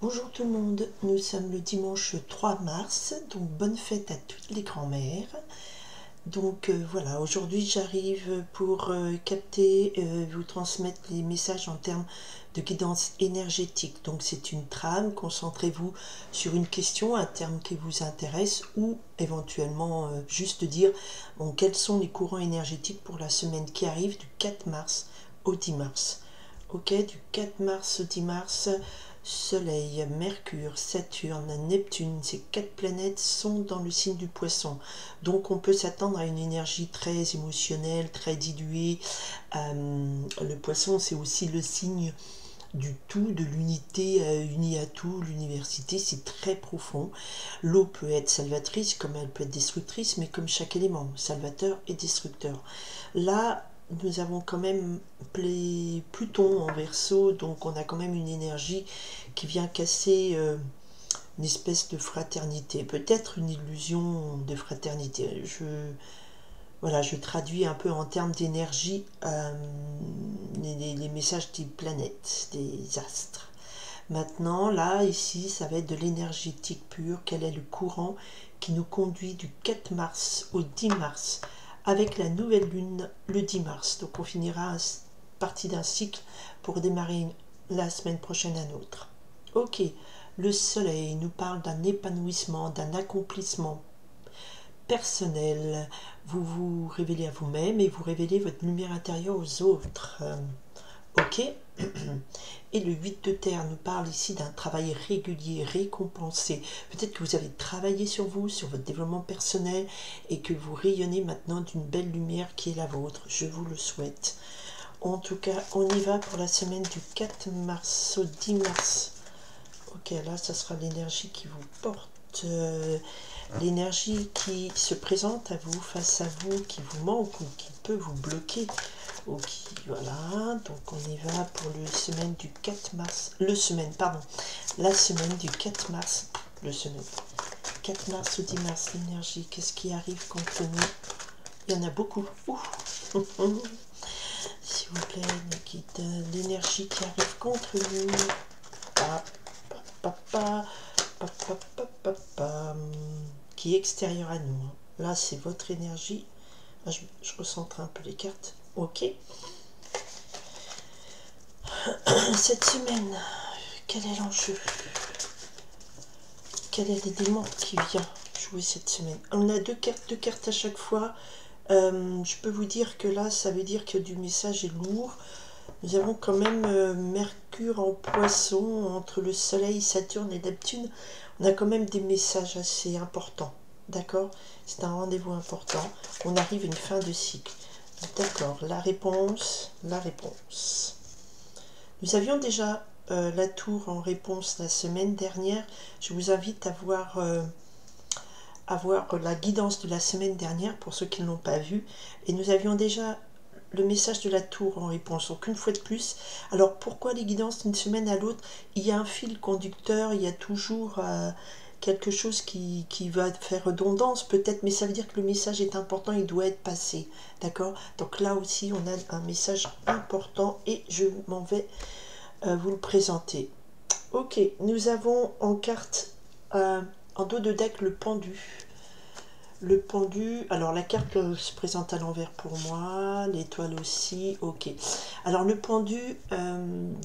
Bonjour tout le monde, nous sommes le dimanche 3 mars, donc bonne fête à toutes les grand-mères. Donc voilà, aujourd'hui j'arrive pour capter, vous transmettre les messages en termes de guidance énergétique. Donc c'est une trame, concentrez-vous sur une question, un terme qui vous intéresse ou éventuellement juste dire bon, quels sont les courants énergétiques pour la semaine qui arrive du 4 mars au 10 mars. Ok, du 4 mars au 10 mars, Soleil, Mercure, Saturne, Neptune, ces 4 planètes sont dans le signe du Poisson. Donc on peut s'attendre à une énergie très émotionnelle, très diluée. Le Poisson, c'est aussi le signe du tout, de l'unité unie à tout, l'université, c'est très profond. L'eau peut être salvatrice comme elle peut être destructrice, mais comme chaque élément, salvateur et destructeur. Là, nous avons quand même Pluton en Verseau, donc on a quand même une énergie qui vient casser une espèce de fraternité, peut-être une illusion de fraternité. Voilà, je traduis un peu en termes d'énergie les messages des planètes, des astres. Maintenant, là, ici, ça va être de l'énergétique pure. Quel est le courant qui nous conduit du 4 mars au 10 mars avec la nouvelle lune le 10 mars. Donc on finira partie d'un cycle pour démarrer la semaine prochaine un autre. Ok, le soleil nous parle d'un épanouissement, d'un accomplissement personnel. Vous vous révélez à vous-même et vous révélez votre lumière intérieure aux autres. Ok. Et le 8 de terre nous parle ici d'un travail régulier, récompensé. Peut-être que vous avez travaillé sur vous, sur votre développement personnel et que vous rayonnez maintenant d'une belle lumière qui est la vôtre. Je vous le souhaite. En tout cas, on y va pour la semaine du 4 mars au 10 mars. Ok, là, ça sera l'énergie qui vous porte. L'énergie qui se présente à vous, face à vous, qui vous manque ou qui peut vous bloquer. Ok, voilà, donc on y va pour la semaine du 4 mars, la semaine du 4 mars, 4 mars au 10 mars, l'énergie, qu'est-ce qui arrive contre nous? Il y en a beaucoup. S'il vous plaît, l'énergie qui arrive contre nous. Qui est extérieure à nous. Là, c'est votre énergie. Là, je recentre un peu les cartes. Ok. Cette semaine, quel est l'enjeu? Quel est l'élément qui vient jouer cette semaine? On a deux cartes à chaque fois. Je peux vous dire que là, ça veut dire que du message est lourd. Nous avons quand même Mercure en Poisson, entre le Soleil, Saturne et Neptune. On a quand même des messages assez importants. D'accord? C'est un rendez-vous important. On arrive à une fin de cycle. D'accord, la réponse. Nous avions déjà la tour en réponse la semaine dernière. Je vous invite à voir la guidance de la semaine dernière pour ceux qui ne l'ont pas vu. Et nous avions déjà le message de la tour en réponse, donc une fois de plus. Alors pourquoi les guidances d'une semaine à l'autre? Il y a un fil conducteur, il y a toujours quelque chose qui va faire redondance peut-être, mais ça veut dire que le message est important, il doit être passé, d'accord? Donc là aussi on a un message important et je m'en vais vous le présenter. Ok, nous avons en carte en dos de deck le pendu. Le pendu, alors la carte se présente à l'envers pour moi, l'étoile aussi, ok. Alors le pendu,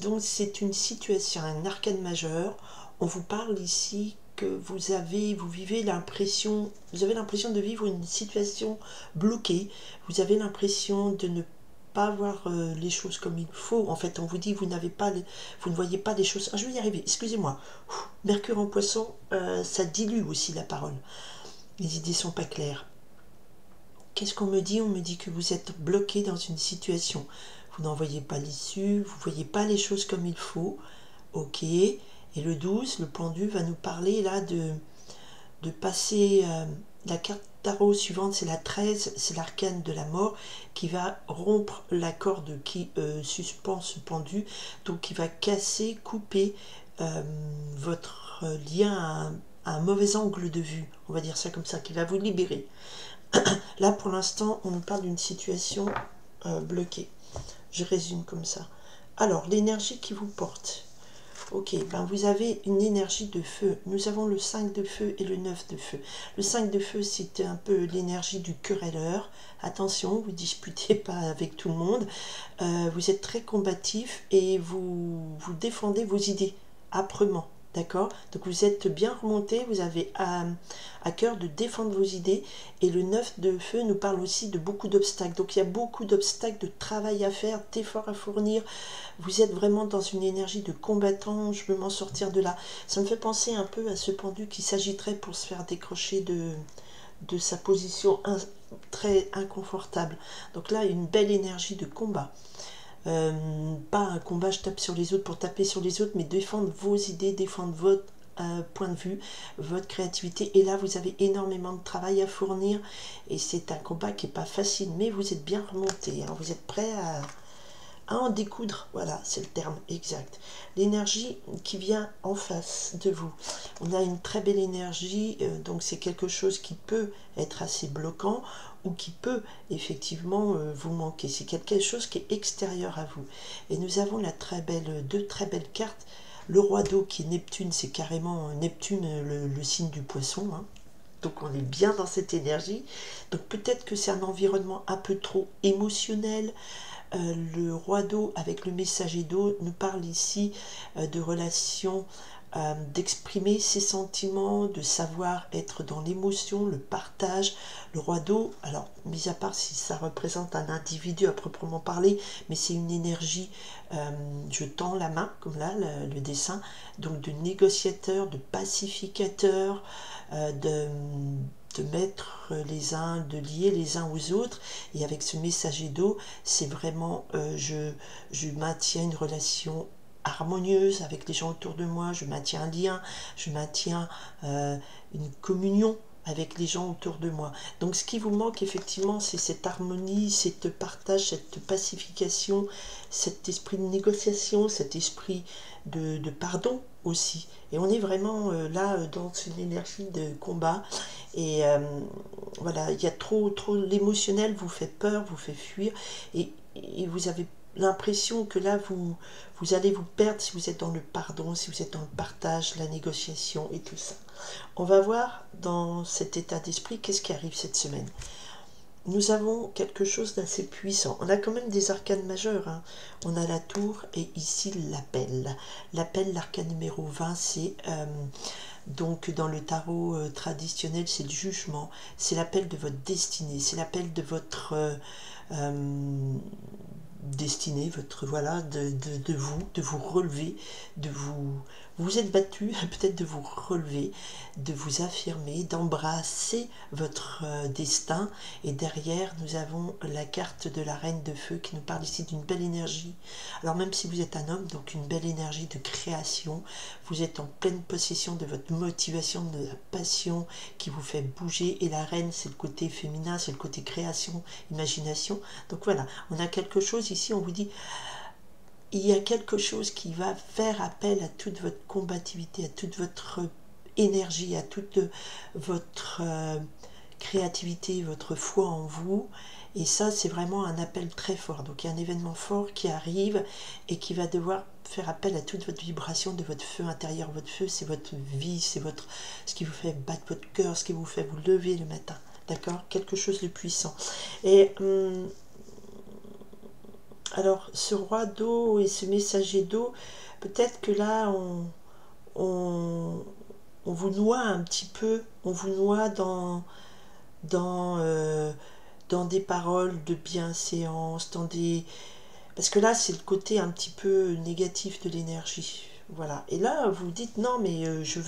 donc c'est une situation, un arcane majeur. On vous parle ici que vous avez l'impression de vivre une situation bloquée. Vous avez l'impression de ne pas voir les choses comme il faut. En fait, on vous dit vous ne voyez pas les choses. Ah, je vais y arriver. Excusez-moi. Mercure en Poisson, ça dilue aussi la parole. Les idées sont pas claires. Qu'est-ce qu'on me dit? On me dit que vous êtes bloqué dans une situation. Vous n'en voyez pas l'issue, vous ne voyez pas les choses comme il faut. Ok. Et le 12, le pendu, va nous parler là de passer la carte tarot suivante, c'est la 13, c'est l'arcane de la mort qui va rompre la corde qui suspend ce pendu, donc qui va casser, couper votre lien à un mauvais angle de vue, on va dire ça comme ça, qui va vous libérer. Là, pour l'instant, on nous parle d'une situation bloquée. Je résume comme ça. Alors, l'énergie qui vous porte. Ok, ben vous avez une énergie de feu. Nous avons le 5 de feu et le 9 de feu. Le 5 de feu, c'est un peu l'énergie du querelleur. Attention, vous ne disputez pas avec tout le monde. Vous êtes très combatif et vous défendez vos idées âprement. D'accord? Donc vous êtes bien remonté, vous avez à cœur de défendre vos idées. Et le 9 de feu nous parle aussi de beaucoup d'obstacles. Donc il y a beaucoup d'obstacles, de travail à faire, d'efforts à fournir. Vous êtes vraiment dans une énergie de combattant, je veux m'en sortir de là. Ça me fait penser un peu à ce pendu qui s'agiterait pour se faire décrocher de sa position très inconfortable. Donc là, une belle énergie de combat. Pas un combat, je tape sur les autres pour taper sur les autres, mais défendre vos idées, défendre votre point de vue, votre créativité. Et là, vous avez énormément de travail à fournir. Et c'est un combat qui n'est pas facile, mais vous êtes bien remonté. Hein. Vous êtes prêt à en découdre, voilà, c'est le terme exact. L'énergie qui vient en face de vous. On a une très belle énergie, donc c'est quelque chose qui peut être assez bloquant ou qui peut effectivement vous manquer. C'est quelque chose qui est extérieur à vous. Et nous avons deux très belles cartes. Le roi d'eau qui est Neptune, c'est carrément Neptune, le signe du poisson, hein. Donc on est bien dans cette énergie. Donc peut-être que c'est un environnement un peu trop émotionnel. Le roi d'eau avec le messager d'eau nous parle ici de relations, d'exprimer ses sentiments, de savoir être dans l'émotion, le partage. Le roi d'eau, alors mis à part si ça représente un individu à proprement parler, mais c'est une énergie, je tends la main, comme là le dessin, donc de négociateur, de pacificateur, de mettre les uns, de lier les uns aux autres. Et avec ce messager d'eau, c'est vraiment, je maintiens une relation harmonieuse avec les gens autour de moi, je maintiens un lien, je maintiens une communion avec les gens autour de moi. Donc ce qui vous manque effectivement, c'est cette harmonie, cette partage, cette pacification, cet esprit de négociation, cet esprit de pardon aussi. Et on est vraiment là dans une énergie de combat. Et voilà, il y a trop l'émotionnel vous fait peur, vous fait fuir. Et vous avez l'impression que là, vous allez vous perdre si vous êtes dans le pardon, si vous êtes dans le partage, la négociation et tout ça. On va voir dans cet état d'esprit qu'est-ce qui arrive cette semaine. Nous avons quelque chose d'assez puissant. On a quand même des arcanes majeures. Hein. On a la tour et ici l'appel. L'appel, l'arcane numéro 20, c'est donc dans le tarot traditionnel, c'est le jugement. C'est l'appel de votre destinée. C'est l'appel de votre destinée, votre voilà, de vous relever, vous êtes battu, peut-être de vous relever, de vous affirmer, d'embrasser votre destin. Et derrière, nous avons la carte de la reine de feu qui nous parle ici d'une belle énergie. Alors même si vous êtes un homme, donc une belle énergie de création, vous êtes en pleine possession de votre motivation, de la passion qui vous fait bouger. Et la reine, c'est le côté féminin, c'est le côté création, imagination. Donc voilà, on a quelque chose ici, on vous dit... Il y a quelque chose qui va faire appel à toute votre combativité, à toute votre énergie, à toute votre créativité, votre foi en vous. Et ça, c'est vraiment un appel très fort. Donc il y a un événement fort qui arrive et qui va devoir faire appel à toute votre vibration de votre feu intérieur. Votre feu, c'est votre vie, c'est ce qui vous fait battre votre cœur, ce qui vous fait vous lever le matin. D'accord? Quelque chose de puissant. Et... alors, ce roi d'eau et ce messager d'eau, peut-être que là, on vous noie un petit peu, on vous noie dans des paroles de bienséance, parce que là, c'est le côté un petit peu négatif de l'énergie. Voilà. Et là, vous dites, non, mais je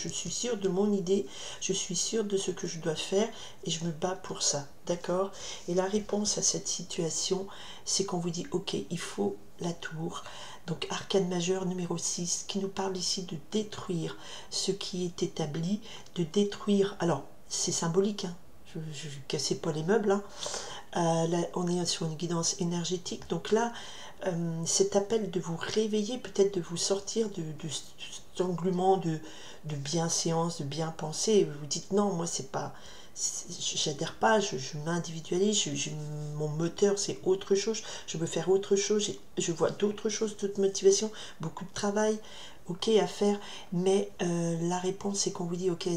suis sûre de mon idée, je suis sûre de ce que je dois faire et je me bats pour ça. D'accord? Et la réponse à cette situation, c'est qu'on vous dit, ok, il faut la tour. Donc, arcane majeur numéro 6, qui nous parle ici de détruire ce qui est établi, de détruire... Alors, c'est symbolique, hein. Je ne cassais pas les meubles, hein. Là, on est sur une guidance énergétique. Donc là, cet appel de vous réveiller, peut-être de vous sortir de cet englument de bienséance, de bien penser. Vous dites non, moi c'est pas j'adhère pas, je m'individualise, mon moteur c'est autre chose, je veux faire autre chose, je vois d'autres choses, d'autres motivations, beaucoup de travail, ok à faire, mais la réponse c'est qu'on vous dit ok,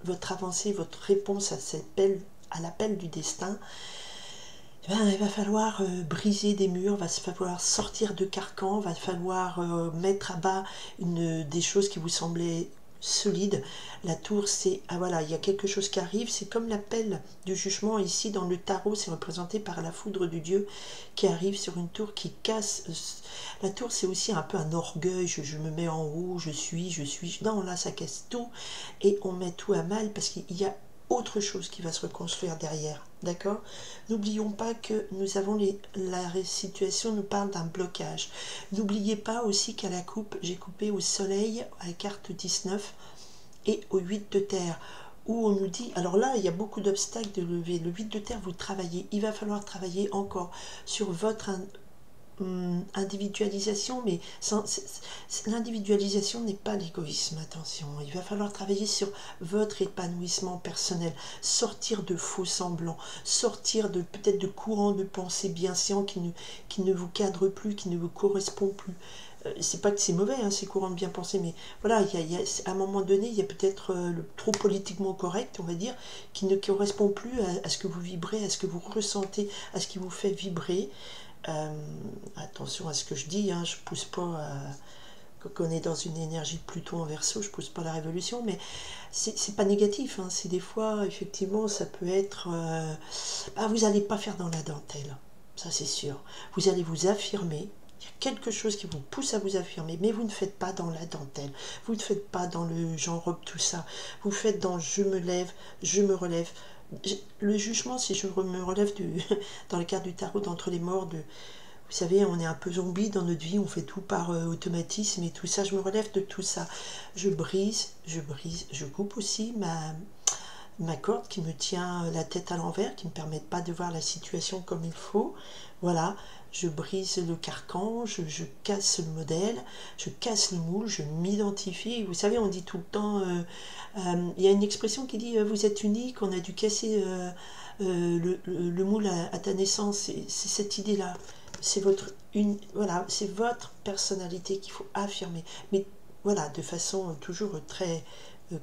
votre avancée, votre réponse à l'appel du destin, ben, il va falloir briser des murs, va falloir sortir de carcans, va falloir mettre à bas des choses qui vous semblaient solides. La tour, c'est, ah voilà, il y a quelque chose qui arrive, c'est comme l'appel du jugement ici dans le tarot, c'est représenté par la foudre de Dieu qui arrive sur une tour qui casse. La tour, c'est aussi un peu un orgueil, je me mets en haut, je suis, non, là, ça casse tout, et on met tout à mal parce qu'il y a autre chose qui va se reconstruire derrière, d'accord? N'oublions pas que nous avons la situation nous parle d'un blocage. N'oubliez pas aussi qu'à la coupe, j'ai coupé au soleil, à la carte 19, et au 8 de terre, où on nous dit, alors là, il y a beaucoup d'obstacles de lever. Le 8 de terre, vous travaillez, il va falloir travailler encore sur votre individualisation, mais l'individualisation n'est pas l'égoïsme, attention, il va falloir travailler sur votre épanouissement personnel, sortir de faux semblants, sortir de peut-être de courants de pensée bienséants qui ne vous cadrent plus, qui ne vous correspondent plus. C'est pas que c'est mauvais, hein, ces courants de bien penser, mais voilà, à un moment donné, il y a peut-être le trop politiquement correct, on va dire, qui ne correspond plus à ce que vous vibrez, à ce que vous ressentez, à ce qui vous fait vibrer. Attention à ce que je dis, hein, je pousse pas quand on est dans une énergie de Pluton en Verseau, je pousse pas la révolution, mais c'est pas négatif, hein, c'est des fois effectivement ça peut être vous n'allez pas faire dans la dentelle, ça c'est sûr, vous allez vous affirmer. Il y a quelque chose qui vous pousse à vous affirmer, mais vous ne faites pas dans la dentelle, vous ne faites pas dans le j'enrobe tout ça, vous faites dans je me lève, je me relève. Le jugement, si je me relève dans les cartes du tarot d'entre les morts, vous savez, on est un peu zombie dans notre vie, on fait tout par automatisme et tout ça, je me relève de tout ça. Je brise, je coupe aussi ma corde qui me tient la tête à l'envers, qui ne me permet pas de voir la situation comme il faut. Voilà, je brise le carcan, je casse le modèle, je casse le moule, je m'identifie. Vous savez, on dit tout le temps, il y a une expression qui dit vous êtes unique, on a dû casser le moule à ta naissance. C'est cette idée-là. C'est voilà, c'est votre personnalité qu'il faut affirmer. Mais voilà, de façon toujours très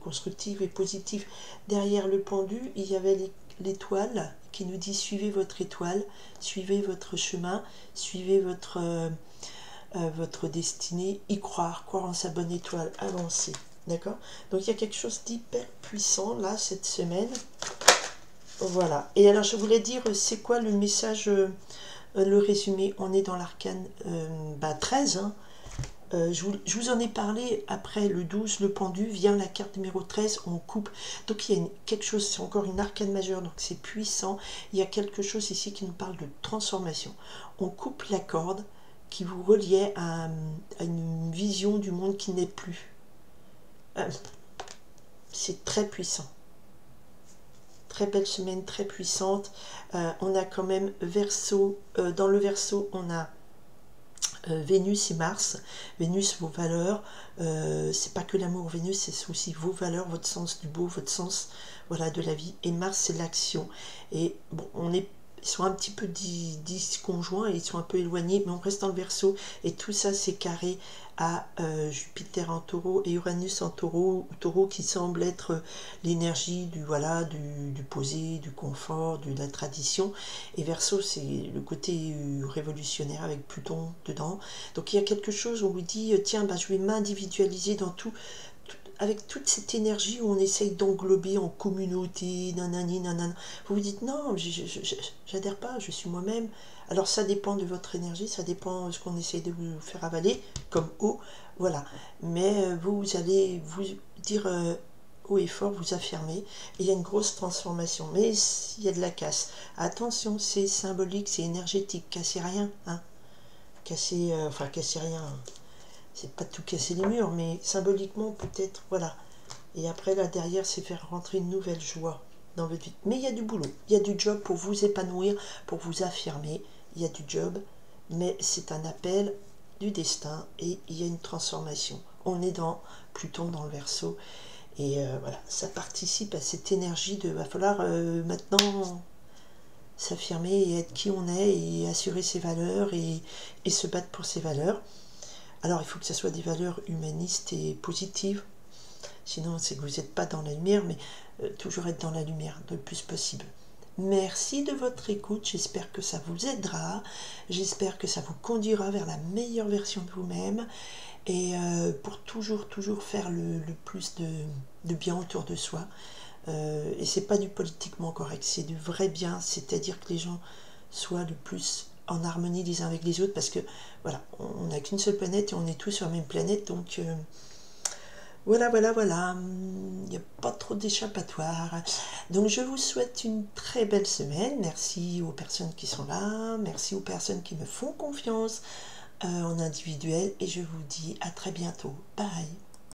constructive et positive. Derrière le pendu, il y avait l'étoile qui nous dit suivez votre étoile, suivez votre chemin, suivez votre destinée, y croire en sa bonne étoile, avancer. D'accord? Donc il y a quelque chose d'hyper puissant là cette semaine. Voilà. Et alors je voulais dire, c'est quoi le message, le résumé? On est dans l'arcane 13, hein. Je vous en ai parlé après le 12, le pendu, vient la carte numéro 13, on coupe. Donc il y a quelque chose, c'est encore une arcane majeure, donc c'est puissant. Il y a quelque chose ici qui nous parle de transformation. On coupe la corde qui vous reliait à une vision du monde qui n'est plus. C'est très puissant. Très belle semaine, très puissante. On a quand même Verseau, dans le Verseau, on a Vénus et Mars. Vénus, vos valeurs, c'est pas que l'amour. Vénus, c'est aussi vos valeurs, votre sens du beau, votre sens, voilà, de la vie. Et Mars, c'est l'action. Et bon, ils sont un petit peu disconjoints, ils sont un peu éloignés, mais on reste dans le Verseau. Et tout ça, c'est carré à Jupiter en Taureau et Uranus en Taureau, qui semble être l'énergie du posé, du confort, de la tradition. Et Verseau, c'est le côté révolutionnaire avec Pluton dedans. Donc il y a quelque chose où on vous dit tiens, je vais m'individualiser dans avec toute cette énergie où on essaye d'englober en communauté, nanani, nanana. Vous vous dites non, j'adhère pas, je suis moi-même. Alors ça dépend de votre énergie, ça dépend de ce qu'on essaye de vous faire avaler, comme eau, voilà. Mais vous allez vous dire haut et fort, vous affirmer, et il y a une grosse transformation. Mais il y a de la casse. Attention, c'est symbolique, c'est énergétique, cassez rien, hein. Cassez rien. C'est pas tout casser les murs, mais symboliquement peut-être, voilà. Et après là derrière, c'est faire rentrer une nouvelle joie dans votre vie. Mais il y a du boulot, il y a du job pour vous épanouir, pour vous affirmer. Il y a du job, mais c'est un appel du destin et il y a une transformation. On est dans Pluton dans le Verseau Et voilà, ça participe à cette énergie de va falloir maintenant s'affirmer et être qui on est et assurer ses valeurs et se battre pour ses valeurs. Alors il faut que ce soit des valeurs humanistes et positives, sinon c'est que vous n'êtes pas dans la lumière, mais toujours être dans la lumière le plus possible. Merci de votre écoute, j'espère que ça vous aidera, j'espère que ça vous conduira vers la meilleure version de vous-même et pour toujours faire le plus de bien autour de soi. Et c'est pas du politiquement correct, c'est du vrai bien, c'est-à-dire que les gens soient le plus en harmonie les uns avec les autres, parce que voilà, on n'a qu'une seule planète et on est tous sur la même planète, donc voilà, il n'y a pas trop d'échappatoire. Donc je vous souhaite une très belle semaine, merci aux personnes qui sont là, merci aux personnes qui me font confiance en individuel, et je vous dis à très bientôt, bye.